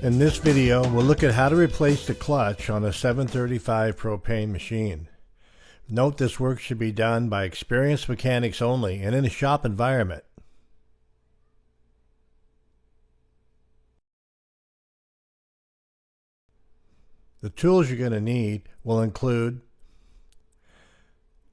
In this video, we'll look at how to replace the clutch on a 735 propane machine. Note this work should be done by experienced mechanics only and in a shop environment. The tools you're going to need will include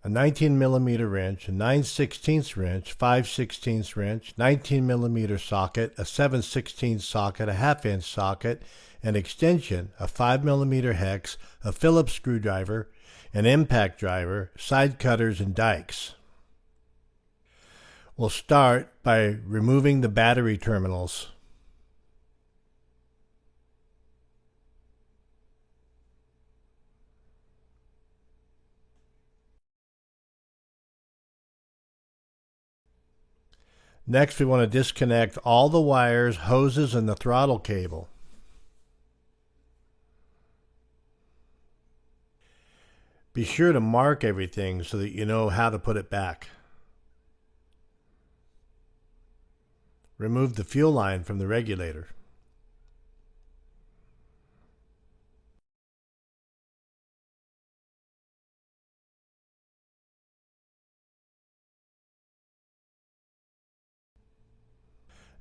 a 19mm wrench, a 9/16 wrench, 5/16 wrench, 19mm socket, a 7/16 socket, a 1/2" socket, an extension, a 5mm hex, a Phillips screwdriver, an impact driver, side cutters, and dikes. We'll start by removing the battery terminals. Next, we want to disconnect all the wires, hoses, and the throttle cable. Be sure to mark everything so that you know how to put it back. Remove the fuel line from the regulator.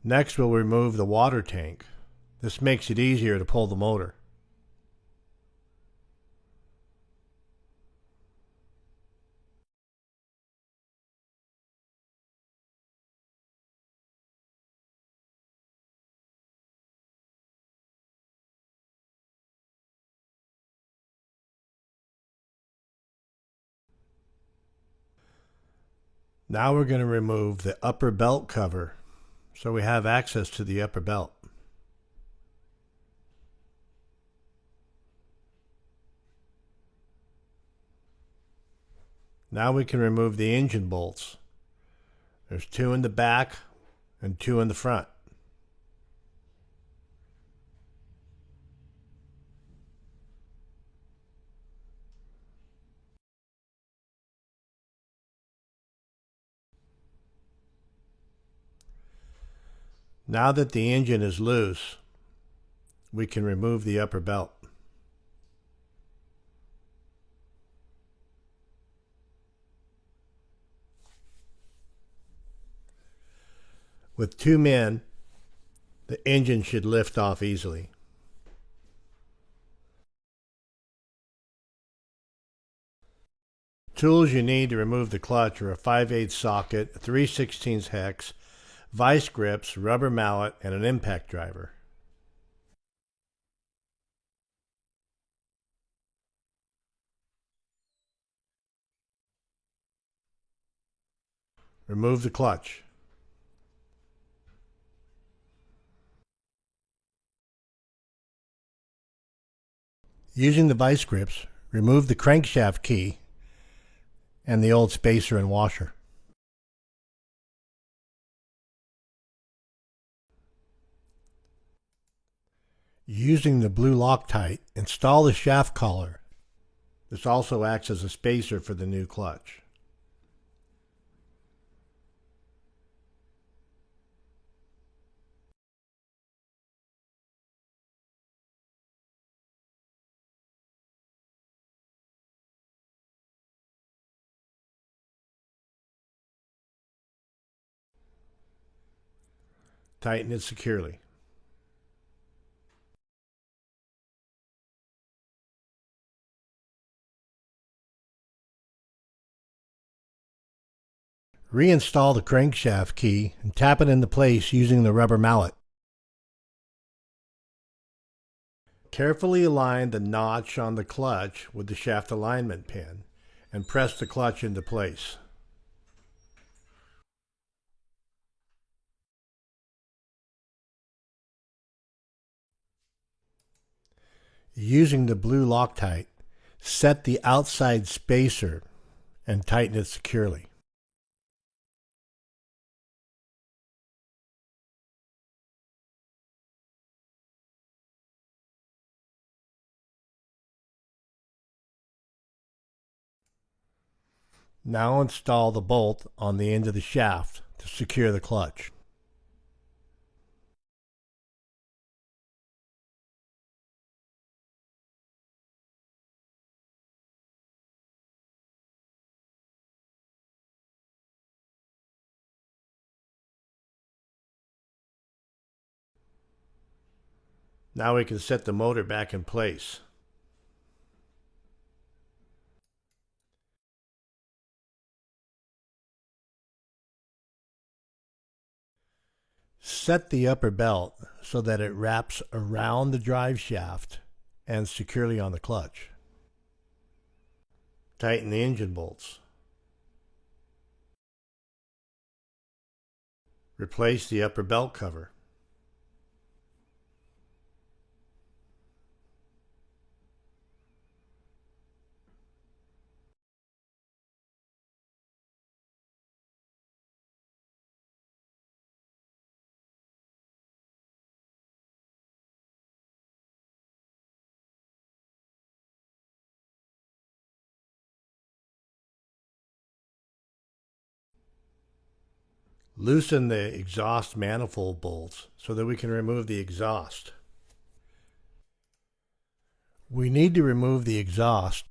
Next, we'll remove the water tank. This makes it easier to pull the motor. Now we're going to remove the upper belt cover so we have access to the upper belt. Now we can remove the engine bolts. There's 2 in the back and 2 in the front. Now that the engine is loose, we can remove the upper belt. With 2 men, the engine should lift off easily. Tools you need to remove the clutch are a 5/8 socket, a 3/16 hex, vice grips, rubber mallet, and an impact driver. Remove the clutch. Using the vice grips, remove the crankshaft key and the old spacer and washer. Using the blue Loctite, install the shaft collar. This also acts as a spacer for the new clutch. Tighten it securely. Reinstall the crankshaft key and tap it into place using the rubber mallet. Carefully align the notch on the clutch with the shaft alignment pin and press the clutch into place. Using the blue Loctite, set the outside spacer and tighten it securely. Now install the bolt on the end of the shaft to secure the clutch. Now we can set the motor back in place. Set the upper belt so that it wraps around the drive shaft and securely on the clutch. Tighten the engine bolts. Replace the upper belt cover. Loosen the exhaust manifold bolts so that we can remove the exhaust. We need to remove the exhaust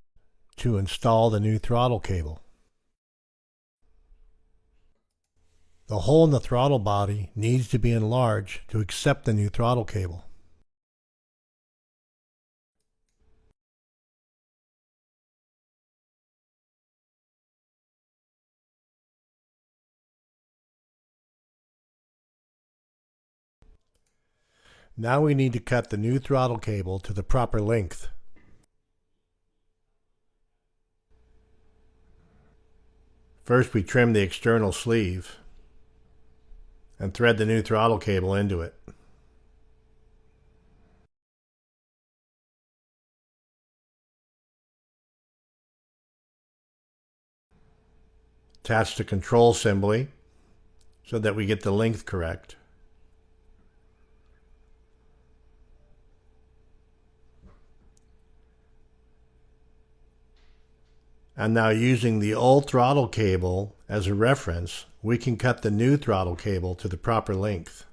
to install the new throttle cable. The hole in the throttle body needs to be enlarged to accept the new throttle cable. Now we need to cut the new throttle cable to the proper length. First, we trim the external sleeve and thread the new throttle cable into it. Attach the control assembly so that we get the length correct. And now, using the old throttle cable as a reference, we can cut the new throttle cable to the proper length.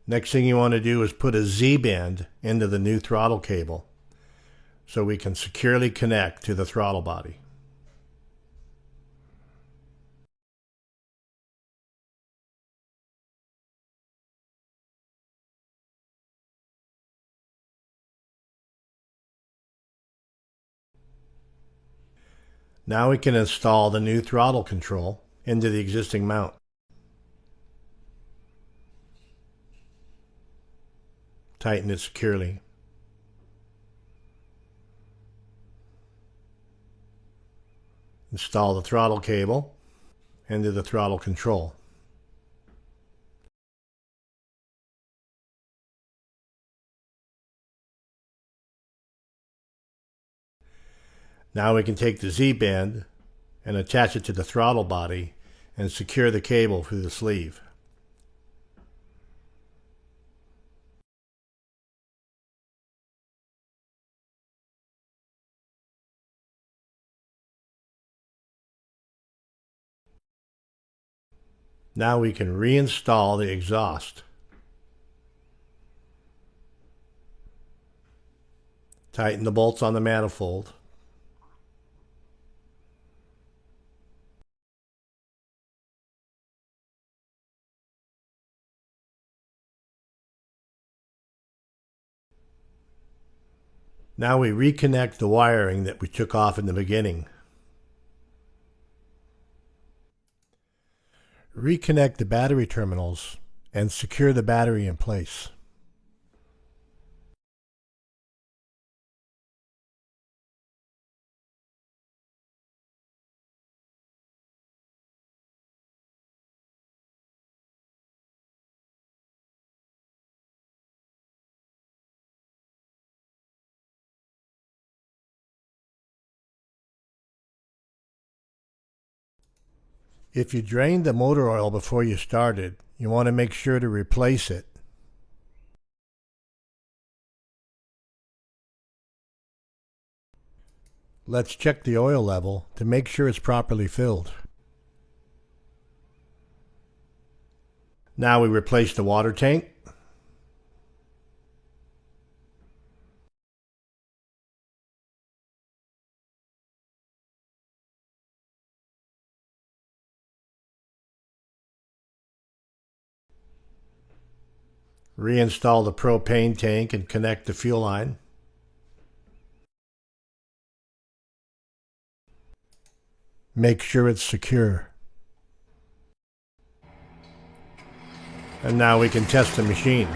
Next thing you want to do is put a Z-bend into the new throttle cable so we can securely connect to the throttle body. Now we can install the new throttle control into the existing mount. Tighten it securely. Install the throttle cable into the throttle control. Now we can take the Z-bend and attach it to the throttle body and secure the cable through the sleeve. Now we can reinstall the exhaust. Tighten the bolts on the manifold. Now we reconnect the wiring that we took off in the beginning. Reconnect the battery terminals and secure the battery in place. If you drained the motor oil before you started, you want to make sure to replace it. Let's check the oil level to make sure it's properly filled. Now we replace the water tank. Reinstall the propane tank and connect the fuel line. Make sure it's secure. And now we can test the machine.